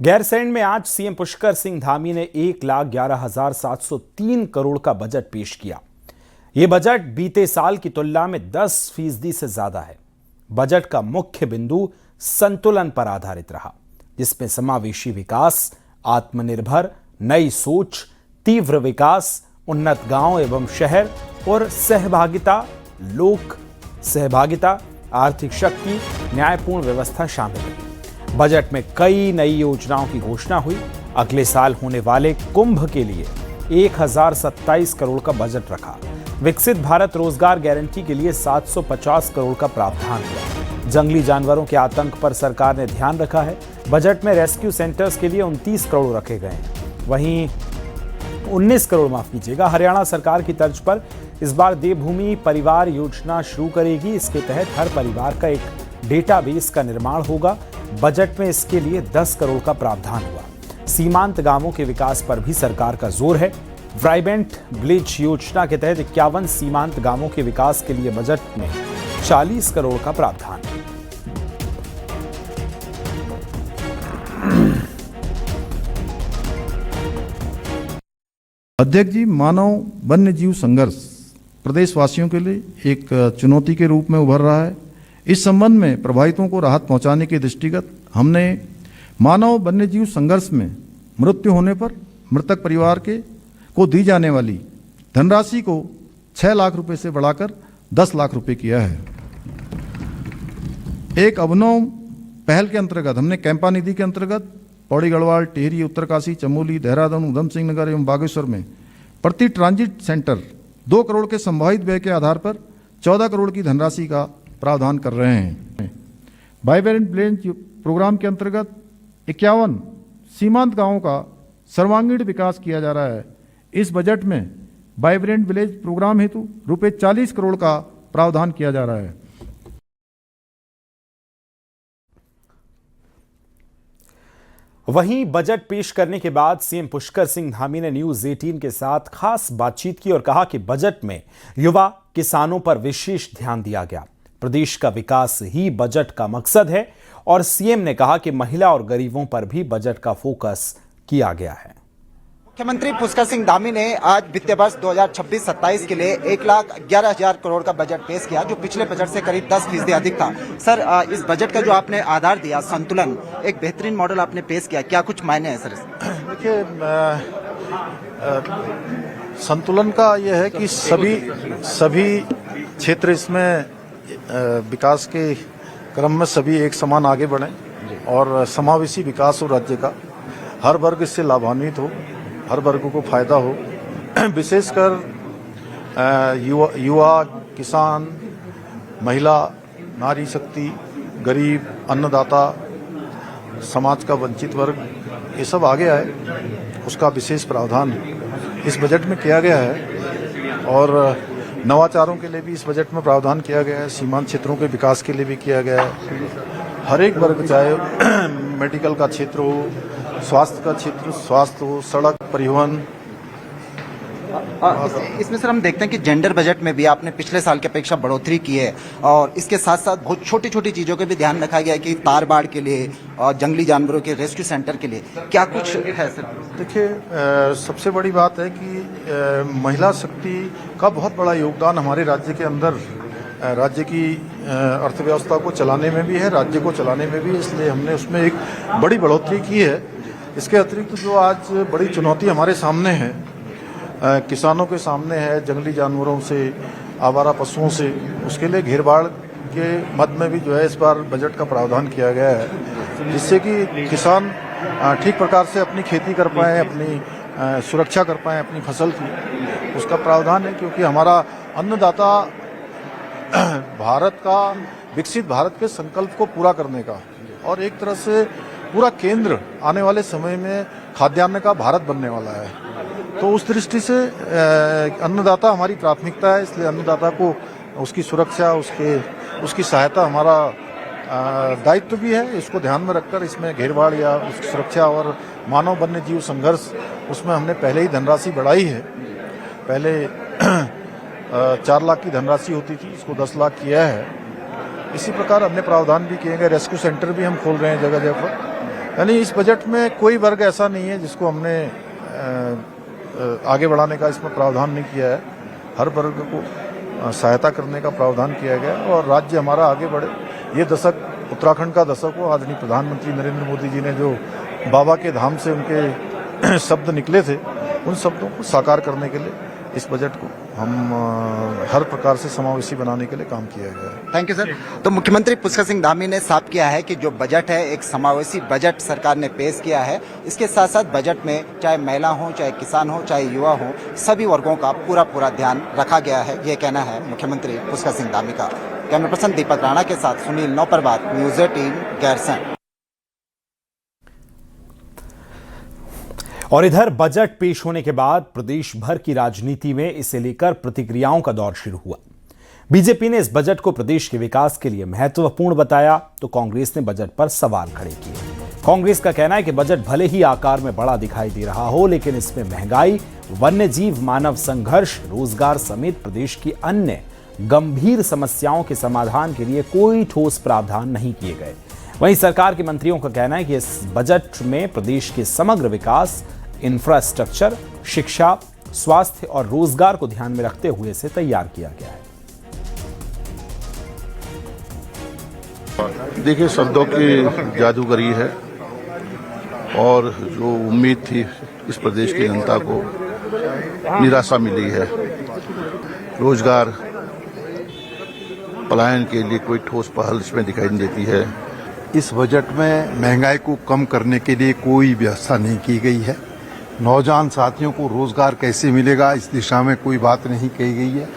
गैरसैंण में आज सीएम पुष्कर सिंह धामी ने 1,11,703 करोड़ का बजट पेश किया। यह बजट बीते साल की तुलना में 10% से ज्यादा है। बजट का मुख्य बिंदु संतुलन पर आधारित रहा, जिसमें समावेशी विकास, आत्मनिर्भर, नई सोच, तीव्र विकास, उन्नत गांव एवं शहर और सहभागिता, लोक सहभागिता, आर्थिक शक्ति, न्यायपूर्ण व्यवस्था शामिल है। बजट में कई नई योजनाओं की घोषणा हुई। अगले साल होने वाले कुंभ के लिए 1027 करोड़ का बजट रखा। विकसित भारत रोजगार गारंटी के लिए 750 करोड़ का प्रावधान हुआ। जंगली जानवरों के आतंक पर सरकार ने ध्यान रखा है। बजट में रेस्क्यू सेंटर्स के लिए 29 करोड़ रखे गए हैं। वहीं 19 करोड़ माफ कीजिएगा, हरियाणा सरकार की तर्ज पर इस बार देवभूमि परिवार योजना शुरू करेगी। इसके तहत हर परिवार का एक डेटाबेस का निर्माण होगा। बजट में इसके लिए 10 करोड़ का प्रावधान हुआ। सीमांत गांवों के विकास पर भी सरकार का जोर है। वाइब्रेंट विलेज योजना के तहत 51 सीमांत गांवों के विकास के लिए बजट में 40 करोड़ का प्रावधान है। अध्यक्ष जी, मानव वन्य जीव संघर्ष प्रदेशवासियों के लिए एक चुनौती के रूप में उभर रहा है। इस संबंध में प्रभावितों को राहत पहुंचाने के दृष्टिगत हमने मानव वन्य जीव संघर्ष में मृत्यु होने पर मृतक परिवार को दी जाने वाली धनराशि को 6 लाख रुपए से बढ़ाकर 10 लाख रुपए किया है। एक अभिनव पहल के अंतर्गत हमने कैंपा निधि के अंतर्गत पौड़ी गढ़वाल, टिहरी, उत्तरकाशी, चमोली, देहरादून, उधम सिंह नगर एवं बागेश्वर में प्रति ट्रांजिट सेंटर 2 करोड़ के संभावित व्यय के आधार पर 14 करोड़ की धनराशि का प्रावधान कर रहे हैं। वाइब्रेंट विलेज प्रोग्राम के अंतर्गत 51 सीमांत गांवों का सर्वांगीण विकास किया जा रहा है। इस बजट में वाइब्रेंट विलेज प्रोग्राम हेतु रुपए 40 करोड़ का प्रावधान किया जा रहा है। वहीं बजट पेश करने के बाद सीएम पुष्कर सिंह धामी ने न्यूज 18 के साथ खास बातचीत की और कहा कि बजट में युवा, किसानों पर विशेष ध्यान दिया गया। प्रदेश का विकास ही बजट का मकसद है और सीएम ने कहा कि महिला और गरीबों पर भी बजट का फोकस किया गया है। मुख्यमंत्री पुष्कर सिंह धामी ने आज वित्तीय वर्ष 2026-27 के लिए 1,11,000 करोड़ का बजट पेश किया, जो पिछले बजट से करीब 10% अधिक था। सर, इस बजट का जो आपने आधार दिया, संतुलन, एक बेहतरीन मॉडल आपने पेश किया, क्या कुछ मायने हैं सर? देखिए, संतुलन का यह है कि सभी क्षेत्र इसमें विकास के क्रम में सभी एक समान आगे बढ़ें और समावेशी विकास हो राज्य का, हर वर्ग इससे लाभान्वित हो, हर वर्ग को फायदा हो। विशेषकर युवा, किसान, महिला, नारी शक्ति, गरीब, अन्नदाता, समाज का वंचित वर्ग, ये सब आगे आए, उसका विशेष प्रावधान इस बजट में किया गया है। और नवाचारों के लिए भी इस बजट में प्रावधान किया गया है। सीमांत क्षेत्रों के विकास के लिए भी किया गया है। हर एक वर्ग, चाहे मेडिकल का क्षेत्र हो, स्वास्थ्य का क्षेत्र, स्वास्थ्य हो, सड़क, परिवहन। इसमें सर हम देखते हैं कि जेंडर बजट में भी आपने पिछले साल की अपेक्षा बढ़ोतरी की है और इसके साथ साथ बहुत छोटी छोटी चीज़ों के भी ध्यान रखा गया है कि तार बाड़ के लिए और जंगली जानवरों के रेस्क्यू सेंटर के लिए क्या कुछ है सर? देखिए, सबसे बड़ी बात है कि महिला शक्ति का बहुत बड़ा योगदान हमारे राज्य के अंदर राज्य की अर्थव्यवस्था को चलाने में भी है, राज्य को चलाने में भी, इसलिए हमने उसमें एक बड़ी बढ़ोतरी की है। इसके अतिरिक्त जो आज बड़ी चुनौती हमारे सामने है, किसानों के सामने है, जंगली जानवरों से, आवारा पशुओं से, उसके लिए घेरबाड़ के मद में भी जो है इस बार बजट का प्रावधान किया गया है, जिससे कि किसान ठीक प्रकार से अपनी खेती कर पाएँ, अपनी सुरक्षा कर पाएँ अपनी फसल की, उसका प्रावधान है। क्योंकि हमारा अन्नदाता भारत का, विकसित भारत के संकल्प को पूरा करने का और एक तरह से पूरा केंद्र आने वाले समय में खाद्यान्न का भारत बनने वाला है। तो उस दृष्टि से अन्नदाता हमारी प्राथमिकता है, इसलिए अन्नदाता को उसकी सुरक्षा, उसकी सहायता हमारा दायित्व भी है। इसको ध्यान में रखकर इसमें घेरबाड़ या उसकी सुरक्षा और मानव वन्य जीव संघर्ष, उसमें हमने पहले ही धनराशि बढ़ाई है। पहले 4 लाख की धनराशि होती थी, इसको 10 लाख किया है। इसी प्रकार अन्य प्रावधान भी किए गए। रेस्क्यू सेंटर भी हम खोल रहे हैं जगह जगह पर, यानी इस बजट में कोई वर्ग ऐसा नहीं है जिसको हमने आगे बढ़ाने का इसमें प्रावधान नहीं किया है। हर वर्ग को सहायता करने का प्रावधान किया गया है और राज्य हमारा आगे बढ़े। ये दशक उत्तराखंड का दशक हो। आदरणीय प्रधानमंत्री नरेंद्र मोदी जी ने जो बाबा के धाम से उनके शब्द निकले थे, उन शब्दों को साकार करने के लिए इस बजट को हम हर प्रकार से समावेशी बनाने के लिए काम किया गया है। Thank you sir. तो मुख्यमंत्री पुष्कर सिंह धामी ने साफ किया है कि जो बजट है एक समावेशी बजट सरकार ने पेश किया है। इसके साथ साथ बजट में चाहे महिला हो, चाहे किसान हो, चाहे युवा हो, सभी वर्गों का पूरा ध्यान रखा गया है। ये कहना है मुख्यमंत्री पुष्कर सिंह धामी का। कैमरा पर्सन दीपक राणा के साथ सुनील नौपरबात, न्यूज़ 18 गैरसैंण। और इधर बजट पेश होने के बाद प्रदेश भर की राजनीति में इसे लेकर प्रतिक्रियाओं का दौर शुरू हुआ। बीजेपी ने इस बजट को प्रदेश के विकास के लिए महत्वपूर्ण बताया तो कांग्रेस ने बजट पर सवाल खड़े किए। कांग्रेस का कहना है कि बजट भले ही आकार में बड़ा दिखाई दे रहा हो, लेकिन इसमें महंगाई, वन्यजीव, मानव संघर्ष, रोजगार समेत प्रदेश की अन्य गंभीर समस्याओं के समाधान के लिए कोई ठोस प्रावधान नहीं किए गए। वहीं सरकार के मंत्रियों का कहना है कि इस बजट में प्रदेश के समग्र विकास, इंफ्रास्ट्रक्चर, शिक्षा, स्वास्थ्य और रोजगार को ध्यान में रखते हुए इसे तैयार किया गया है। देखिए, शब्दों की जादूगरी है और जो उम्मीद थी इस प्रदेश की जनता को निराशा मिली है। रोजगार पलायन के लिए कोई ठोस पहल इसमें दिखाई नहीं देती है। इस बजट में महंगाई को कम करने के लिए कोई व्यवस्था नहीं की गई है। नौजवान साथियों को रोजगार कैसे मिलेगा, इस दिशा में कोई बात नहीं कही गई है।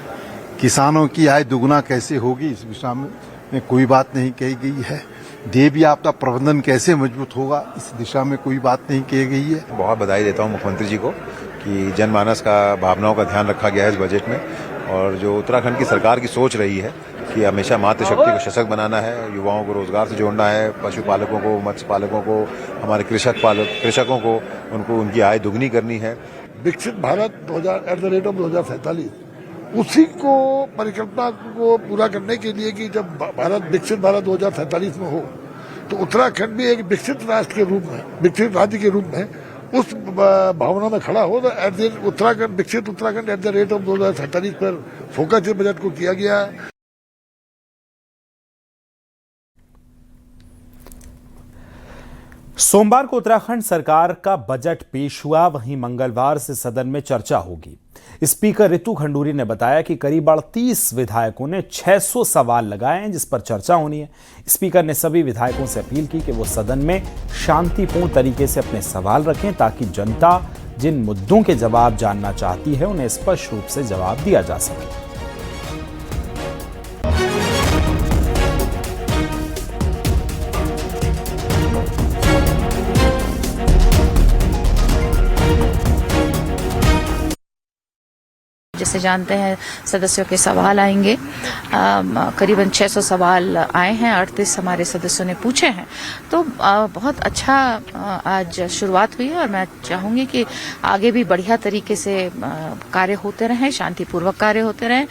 किसानों की आय दुगना कैसे होगी, इस दिशा में कोई बात नहीं कही गई है। देवी आपदा प्रबंधन कैसे मजबूत होगा, इस दिशा में कोई बात नहीं कही गई है। बहुत बधाई देता हूं मुख्यमंत्री जी को कि जनमानस का भावनाओं का ध्यान रखा गया है इस बजट में। और जो उत्तराखंड की सरकार की सोच रही है कि हमेशा मातृशक्ति को सशक्त बनाना है, युवाओं को रोजगार से जोड़ना है, पशुपालकों को, मत्स्य पालकों को, हमारे कृषकों को, उनको उनकी आय दुगनी करनी है। विकसित भारत 2047 उसी को परिकल्पना को पूरा करने के लिए कि जब भारत विकसित भारत 2047 में हो तो उत्तराखंड भी एक विकसित राष्ट्र के रूप में, विकसित राज्य के रूप में उस भावना में खड़ा हो। तो उत्तराखंड विकसित उत्तराखंड @ 2047 पर फोकस इस बजट को किया गया है। सोमवार को उत्तराखंड सरकार का बजट पेश हुआ। वहीं मंगलवार से सदन में चर्चा होगी। स्पीकर रितु खंडूरी ने बताया कि करीब 38 विधायकों ने 600 सवाल लगाए हैं जिस पर चर्चा होनी है। स्पीकर ने सभी विधायकों से अपील की कि वो सदन में शांतिपूर्ण तरीके से अपने सवाल रखें ताकि जनता जिन मुद्दों के जवाब जानना चाहती है उन्हें स्पष्ट रूप से जवाब दिया जा सके। जैसे जानते हैं सदस्यों के सवाल आएंगे। करीबन 600 सवाल आए हैं, 38 हमारे सदस्यों ने पूछे हैं। तो बहुत अच्छा आज शुरुआत हुई है और मैं चाहूंगी कि आगे भी बढ़िया तरीके से कार्य होते रहें, शांतिपूर्वक कार्य होते रहें।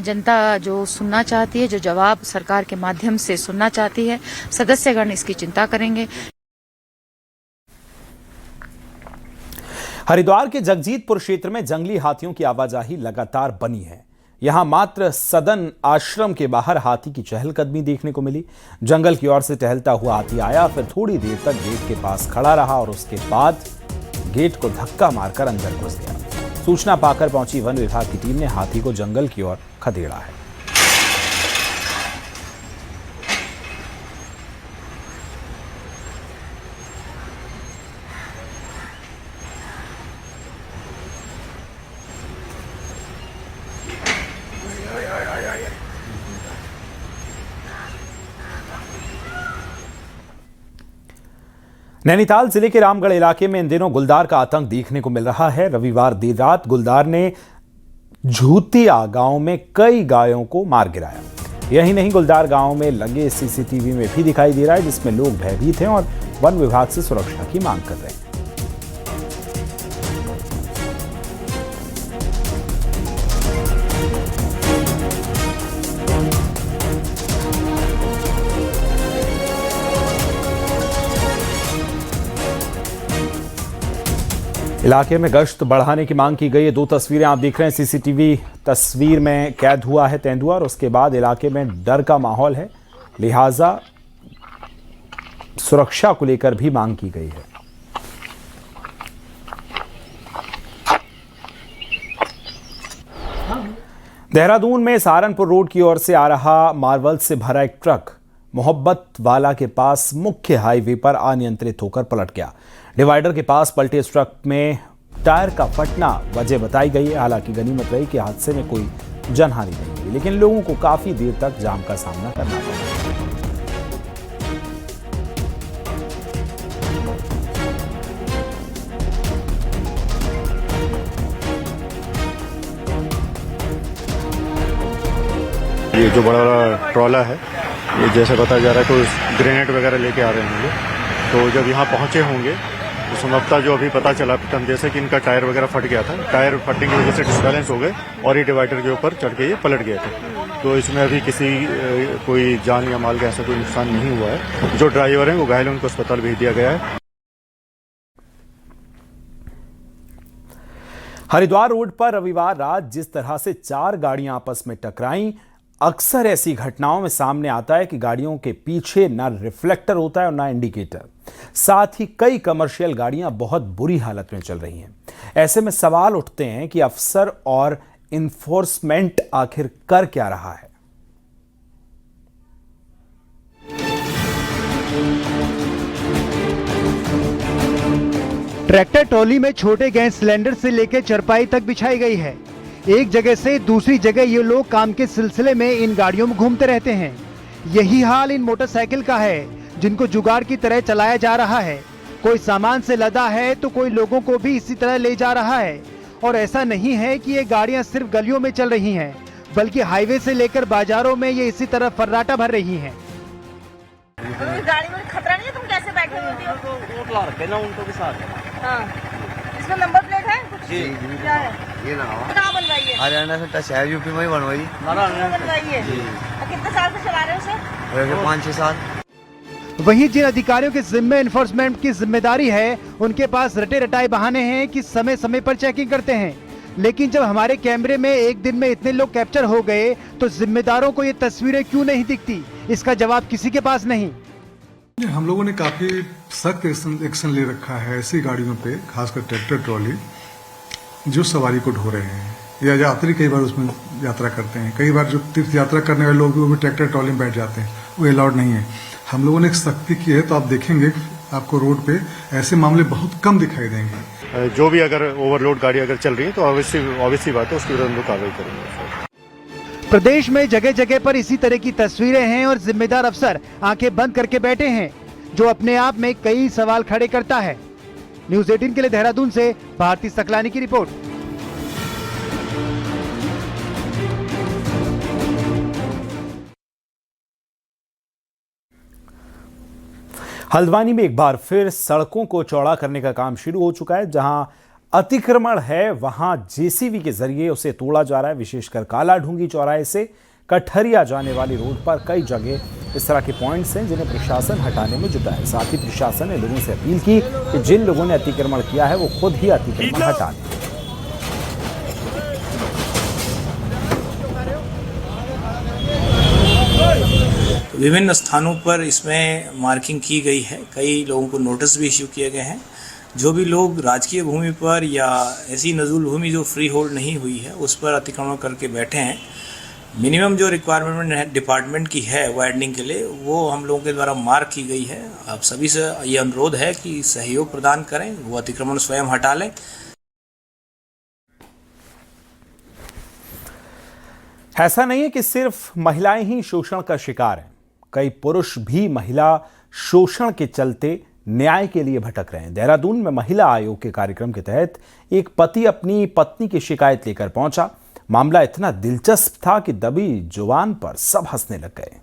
जनता जो सुनना चाहती है, जो जवाब सरकार के माध्यम से सुनना चाहती है, सदस्यगण इसकी चिंता करेंगे। हरिद्वार के जगजीतपुर क्षेत्र में जंगली हाथियों की आवाजाही लगातार बनी है। यहां मात्र सदन आश्रम के बाहर हाथी की चहलकदमी देखने को मिली। जंगल की ओर से टहलता हुआ हाथी आया, फिर थोड़ी देर तक गेट के पास खड़ा रहा और उसके बाद गेट को धक्का मारकर अंदर घुस गया। सूचना पाकर पहुंची वन विभाग की टीम ने हाथी को जंगल की ओर खदेड़ा है। नैनीताल जिले के रामगढ़ इलाके में इन दिनों गुलदार का आतंक देखने को मिल रहा है। रविवार देर रात गुलदार ने झूतिया गांव में कई गायों को मार गिराया। यही नहीं, गुलदार गांव में लगे सीसीटीवी में भी दिखाई दे रहा है जिसमें लोग भयभीत हैं और वन विभाग से सुरक्षा की मांग कर रहे हैं। इलाके में गश्त बढ़ाने की मांग की गई है। 2 तस्वीरें आप देख रहे हैं। सीसीटीवी तस्वीर में कैद हुआ है तेंदुआ और उसके बाद इलाके में डर का माहौल है, लिहाजा सुरक्षा को लेकर भी मांग की गई है। देहरादून में सहारनपुर रोड की ओर से आ रहा मार्वल से भरा एक ट्रक मोहब्बत वाला के पास मुख्य हाईवे पर अनियंत्रित होकर पलट गया। डिवाइडर के पास पलटे इस ट्रक में टायर का फटना वजह बताई गई है। हालांकि गनीमत रही कि हादसे में कोई जनहानि नहीं हुई, लेकिन लोगों को काफी देर तक जाम का सामना करना पड़ा। ये जो बड़ा बड़ा ट्रॉला है, ये जैसे बताया जा रहा है तो ग्रेनेड वगैरह लेके आ रहे होंगे। तो जब यहाँ पहुंचे होंगे तो संभवतः जो अभी पता चला प्रथम जैसे कि इनका टायर वगैरह फट गया था। टायर फटने की वजह से डिसबैलेंस हो गए और ये डिवाइडर के ऊपर चढ़ के ये पलट गए थे। तो इसमें अभी किसी कोई जान या माल का ऐसा कोई नुकसान नहीं हुआ है। जो ड्राइवर हैं वो घायल, उनको अस्पताल भेज दिया गया है। हरिद्वार रोड पर रविवार रात जिस तरह से 4 गाड़ियां आपस में टकराईं, अक्सर ऐसी घटनाओं में सामने आता है कि गाड़ियों के पीछे ना रिफ्लेक्टर होता है और ना इंडिकेटर। साथ ही कई कमर्शियल गाड़ियां बहुत बुरी हालत में चल रही हैं। ऐसे में सवाल उठते हैं कि अफसर और इन्फोर्समेंट आखिर कर क्या रहा है। ट्रैक्टर ट्रॉली में छोटे गैस सिलेंडर से लेकर चरपाई तक बिछाई गई है। एक जगह से दूसरी जगह ये लोग काम के सिलसिले में इन गाड़ियों में घूमते रहते हैं। यही हाल इन मोटरसाइकिल का है, जिनको जुगाड़ की तरह चलाया जा रहा है। कोई सामान से लदा है तो कोई लोगों को भी इसी तरह ले जा रहा है। और ऐसा नहीं है कि ये गाड़ियां सिर्फ गलियों में चल रही हैं, बल्कि हाईवे से लेकर बाजारों में ये इसी तरह फर्राटा भर रही हैं। गाड़ी में खतरा नहीं है, तुम कैसे बैठे होती हो? ना उनको के साथ। हाँ। इसमें नंबर प्लेट है कुछ? जी। क्या है? ये लगाओ। कहाँ बनवाई है? हरियाणा से टच है, यूपी में ही बनवाई। बनवाई है। कितने साल से चला रहे हो उसे? 5-6 साल। वहीं जिन अधिकारियों के जिम्मे एनफोर्समेंट की जिम्मेदारी है, उनके पास रटे रटाए बहाने हैं कि समय समय पर चेकिंग करते हैं। लेकिन जब हमारे कैमरे में एक दिन में इतने लोग कैप्चर हो गए तो जिम्मेदारों को ये तस्वीरें क्यों नहीं दिखती, इसका जवाब किसी के पास नहीं। हम लोगों ने काफी सख्त एक्शन ले रखा है ऐसी गाड़ियों पे, खासकर ट्रैक्टर ट्रॉली जो सवारी को ढो रहे हैं या यात्री कई बार उसमें यात्रा करते हैं। कई बार जो तीर्थ यात्रा करने वाले लोग भी वो भी ट्रैक्टर ट्रॉली में बैठ जाते हैं, वो अलाउड नहीं है। हम लोगों ने एक सख्ती की है, तो आप देखेंगे आपको रोड पे ऐसे मामले बहुत कम दिखाई देंगे। जो भी अगर ओवरलोड गाड़ी अगर चल रही है तो ऑब्वियसली बात है, उसके विरुद्ध हम लोग कार्रवाई करेंगे। प्रदेश में जगह जगह पर इसी तरह की तस्वीरें हैं और जिम्मेदार अफसर आंखें बंद करके बैठे हैं, जो अपने आप में कई सवाल खड़े करता है। न्यूज़ 18 के लिए देहरादून से भारती सकलानी की रिपोर्ट। हल्द्वानी में एक बार फिर सड़कों को चौड़ा करने का काम शुरू हो चुका है। जहां अतिक्रमण है वहां जेसीबी के जरिए उसे तोड़ा जा रहा है। विशेषकर काला ढूंगी चौराहे से कठरिया जाने वाली रोड पर कई जगह इस तरह के पॉइंट्स हैं जिन्हें प्रशासन हटाने में जुटा है। साथ ही प्रशासन ने लोगों से अपील की कि जिन लोगों ने अतिक्रमण किया है वो खुद ही अतिक्रमण हटा लें। विभिन्न स्थानों पर इसमें मार्किंग की गई है। कई लोगों को नोटिस भी इश्यू किए गए हैं। जो भी लोग राजकीय भूमि पर या ऐसी नजूल भूमि जो फ्री होल्ड नहीं हुई है उस पर अतिक्रमण करके बैठे हैं, मिनिमम जो रिक्वायरमेंट डिपार्टमेंट की है वाइडनिंग के लिए वो हम लोगों के द्वारा मार्क की गई है। आप सभी से ये अनुरोध है कि सहयोग प्रदान करें, वो अतिक्रमण स्वयं हटा लें। ऐसा नहीं है कि सिर्फ महिलाएं ही शोषण का शिकार हैं, कई पुरुष भी महिला शोषण के चलते न्याय के लिए भटक रहे हैं। देहरादून में महिला आयोग के कार्यक्रम के तहत एक पति अपनी पत्नी की शिकायत लेकर पहुंचा। मामला इतना दिलचस्प था कि दबी जुबान पर सब हंसने लग गए।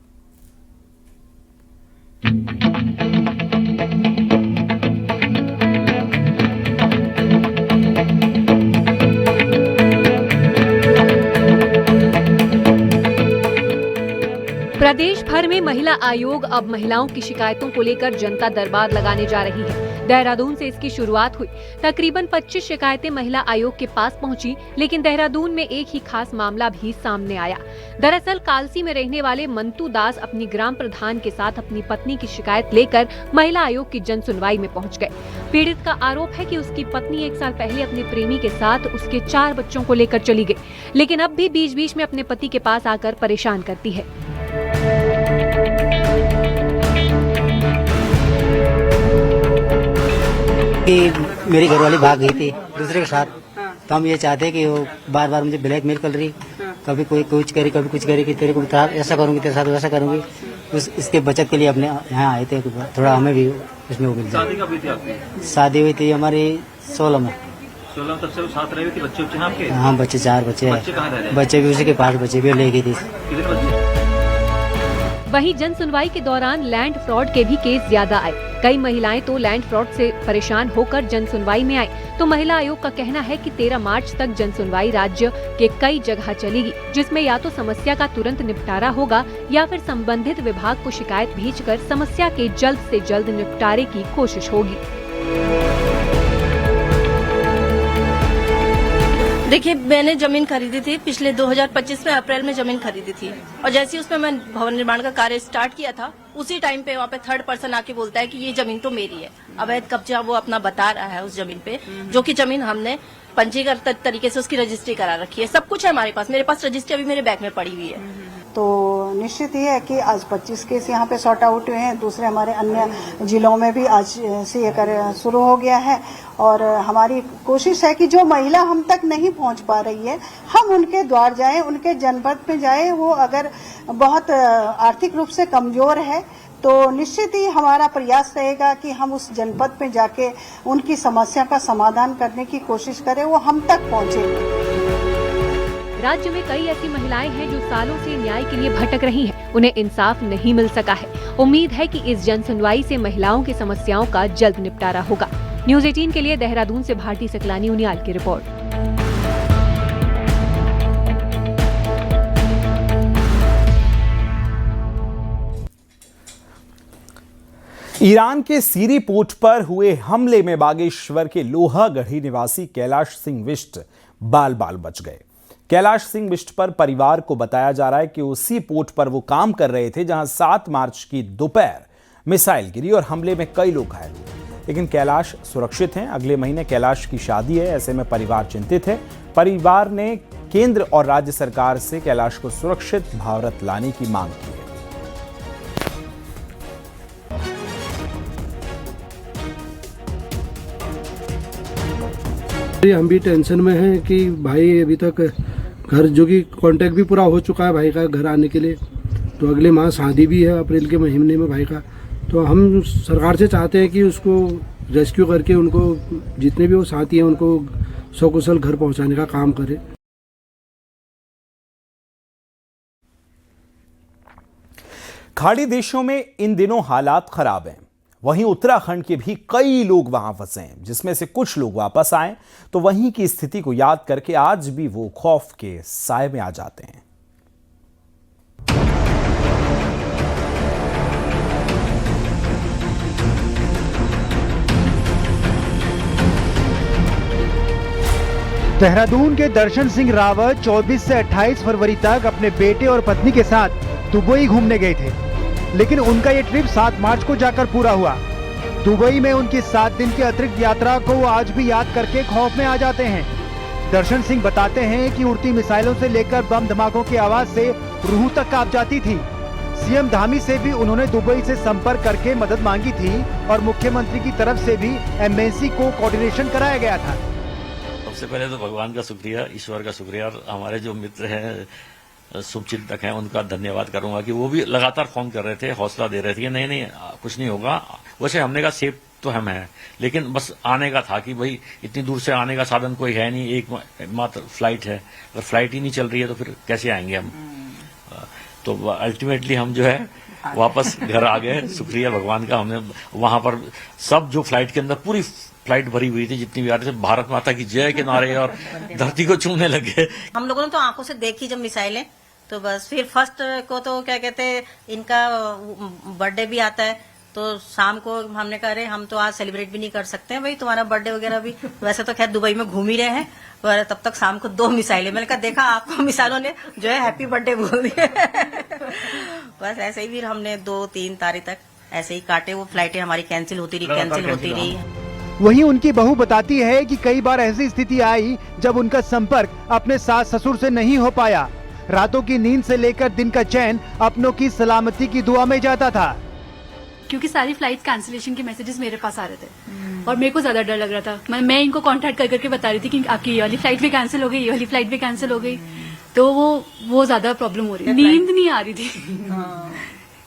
प्रदेश भर में महिला आयोग अब महिलाओं की शिकायतों को लेकर जनता दरबार लगाने जा रही है। देहरादून से इसकी शुरुआत हुई। तकरीबन 25 शिकायतें महिला आयोग के पास पहुंची, लेकिन देहरादून में एक ही खास मामला भी सामने आया। दरअसल कालसी में रहने वाले मंतू दास अपनी ग्राम प्रधान के साथ अपनी पत्नी की शिकायत लेकर महिला आयोग की जन सुनवाई में पहुंच गए। पीड़ित का आरोप है कि उसकी पत्नी 1 साल पहले अपने प्रेमी के साथ उसके 4 बच्चों को लेकर चली गई, लेकिन अब भी बीच बीच में अपने पति के पास आकर परेशान करती है। मेरी घरवाली भाग गई थी दूसरे के साथ, तो हम ये चाहते हैं कि वो बार बार मुझे ब्लैकमेल कर रही, कभी कोई कुछ करी कभी कुछ करी कि तेरे को ऐसा करूंगी तेरे साथ वैसा करूंगी। इसके बचत के लिए अपने यहाँ आए थे, थोड़ा हमें भी इसमें वो मिल जाए। शादी हुई थी हमारी 16 में। 16 तब से वो साथ रहे थी। बच्चे हैं आपके? हाँ बच्चे 4 बच्चे हैं। बच्चे भी उसी के पास बच्चे भी ले गई थी। वहीं जन सुनवाई के दौरान लैंड फ्रॉड के भी केस ज्यादा आए। कई महिलाएं तो लैंड फ्रॉड से परेशान होकर जन सुनवाई में आई। तो महिला आयोग का कहना है कि 13 मार्च तक जन सुनवाई राज्य के कई जगह चलेगी, जिसमें या तो समस्या का तुरंत निपटारा होगा या फिर संबंधित विभाग को शिकायत भेजकर समस्या के जल्द से जल्द निपटारे की कोशिश होगी। देखिए, मैंने जमीन खरीदी थी पिछले 2025 में अप्रैल में जमीन खरीदी थी, और जैसे उसमें मैं भवन निर्माण का कार्य स्टार्ट किया था, उसी टाइम पे वहाँ पे थर्ड पर्सन आके बोलता है कि ये जमीन तो मेरी है। अवैध कब्जा वो अपना बता रहा है उस जमीन पे, जो कि जमीन हमने पंजीकृत तरीके से उसकी रजिस्ट्री करा रखी है। सब कुछ है हमारे पास, मेरे पास रजिस्ट्री अभी मेरे बैग में पड़ी हुई है। तो निश्चित ही है कि आज 25 केस यहाँ पे सॉर्ट आउट हुए हैं। दूसरे हमारे अन्य जिलों में भी आज से ये कार्य शुरू हो गया है, और हमारी कोशिश है कि जो महिला हम तक नहीं पहुँच पा रही है, हम उनके द्वार जाएं, उनके जनपद में जाएं। वो अगर बहुत आर्थिक रूप से कमजोर है तो निश्चित ही हमारा प्रयास रहेगा कि हम उस जनपद में जाके उनकी समस्या का समाधान करने की कोशिश करें, वो हम तक पहुँचे। राज्य में कई ऐसी महिलाएं हैं जो सालों से न्याय के लिए भटक रही हैं। उन्हें इंसाफ नहीं मिल सका है। उम्मीद है कि इस जन सुनवाई से महिलाओं की समस्याओं का जल्द निपटारा होगा। न्यूज़ 18 के लिए देहरादून से भारती सकलानी उनियाल की रिपोर्ट। ईरान के सीरी पोर्ट पर हुए हमले में बागेश्वर के लोहागढ़ी निवासी कैलाश सिंह बिष्ट बाल बाल बच गए। कैलाश सिंह बिष्ट पर परिवार को बताया जा रहा है कि उसी पोर्ट पर वो काम कर रहे थे जहां 7 मार्च की दोपहर मिसाइल गिरी और हमले में कई लोग घायल हुए। लेकिन कैलाश सुरक्षित हैं। अगले महीने कैलाश की शादी है, ऐसे में परिवार चिंतित है। परिवार ने केंद्र और राज्य सरकार से कैलाश को सुरक्षित भारत लाने की मांग की है। हम भी टेंशन में हैं कि भाई अभी तक घर, जो कि कॉन्ट्रैक्ट भी पूरा हो चुका है भाई का घर आने के लिए, तो अगले माह शादी भी है अप्रैल के महीने में भाई का। तो हम सरकार से चाहते हैं कि उसको रेस्क्यू करके उनको, जितने भी वो साथी हैं, उनको सकुशल घर पहुंचाने का काम करे। खाड़ी देशों में इन दिनों हालात खराब हैं। वहीं उत्तराखंड के भी कई लोग वहां फंसे हैं, जिसमें से कुछ लोग वापस आए तो वहीं की स्थिति को याद करके आज भी वो खौफ के साए में आ जाते हैं। देहरादून के दर्शन सिंह रावत 24 से 28 फरवरी तक अपने बेटे और पत्नी के साथ दुबई घूमने गए थे, लेकिन उनका ये ट्रिप 7 मार्च को जाकर पूरा हुआ। दुबई में उनकी 7 दिन की अतिरिक्त यात्रा को वो आज भी याद करके खौफ में आ जाते हैं। दर्शन सिंह बताते हैं कि उड़ती मिसाइलों से लेकर बम धमाकों की आवाज से रूह तक कांप जाती थी। सीएम धामी से भी उन्होंने दुबई से संपर्क करके मदद मांगी थी और मुख्यमंत्री की तरफ से भी एम्बेसी को कोऑर्डिनेशन कराया गया था। सबसे पहले तो भगवान का शुक्रिया, ईश्वर का शुक्रिया, और हमारे जो मित्र हैं, शुभचिंतक हैं, उनका धन्यवाद करूंगा कि वो भी लगातार फोन कर रहे थे, हौसला दे रहे थे कि नहीं नहीं कुछ नहीं होगा। वैसे हमने कहा सेफ तो हम हैं, लेकिन बस आने का था कि भाई इतनी दूर से आने का साधन कोई है नहीं, एक मात्र फ्लाइट है, अगर फ्लाइट ही नहीं चल रही है तो फिर कैसे आएंगे हम। तो अल्टीमेटली हम जो है वापस घर आ गए। शुक्रिया भगवान का, हमने वहां पर सब जो फ्लाइट के अंदर पूरी फ्लाइट भरी हुई थी, जितनी भी आ रही थी, भारत माता की जय के नारे और धरती को चूमने लगे। हम लोगों ने तो आंखों से देखी जब मिसाइलें, तो बस फिर फर्स्ट को तो क्या कहते हैं, इनका बर्थडे भी आता है, तो शाम को हमने कहा अरे हम तो आज सेलिब्रेट भी नहीं कर सकते हैं भाई, तुम्हारा बर्थडे वगैरह भी वैसे तो खैर दुबई में घूम ही रहे हैं, पर तब तक शाम को 2 मिसाइलें। मैंने कहा देखा आपको मिसाइलों ने जो है हैप्पी बर्थडे बोल दिया। बस ऐसे ही फिर हमने 2-3 तारीख तक ऐसे ही काटे, वो फ्लाइटें हमारी कैंसिल होती रही। वहीं उनकी बहू बताती है कि कई बार ऐसी स्थिति आई जब उनका संपर्क अपने सास ससुर से नहीं हो पाया। रातों की नींद से लेकर दिन का चैन अपनों की सलामती की दुआ में जाता था, क्योंकि सारी फ्लाइट कैंसिलेशन के मैसेजेस मेरे पास आ रहे थे और मेरे को ज्यादा डर लग रहा था। मैं इनको कांटेक्ट कर करके बता रही थी कि आपकी ये वाली फ्लाइट भी कैंसिल हो गई, ये वाली फ्लाइट भी कैंसिल हो गई, तो वो ज्यादा प्रॉब्लम हो रही है। नींद नहीं आ रही थी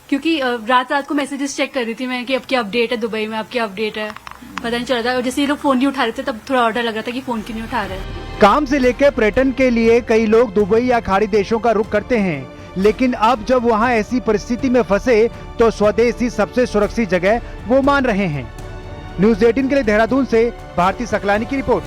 क्योंकि रात को मैसेजेस चेक कर रही थी मैं कि अब क्या अपडेट है दुबई में, अब क्या अपडेट है, पता नहीं चल रहा था। और जैसे ये लोग फोन नहीं उठा रहे थे तब थोड़ा ऑर्डर लग रहा था कि फोन क्यों नहीं उठा रहे। काम से लेकर पर्यटन के लिए कई लोग दुबई या खाड़ी देशों का रुख करते हैं, लेकिन अब जब वहां ऐसी परिस्थिति में फंसे तो स्वदेश ही सबसे सुरक्षित जगह वो मान रहे हैं। न्यूज़ 18 के लिए देहरादून से भारती सकलानी की रिपोर्ट।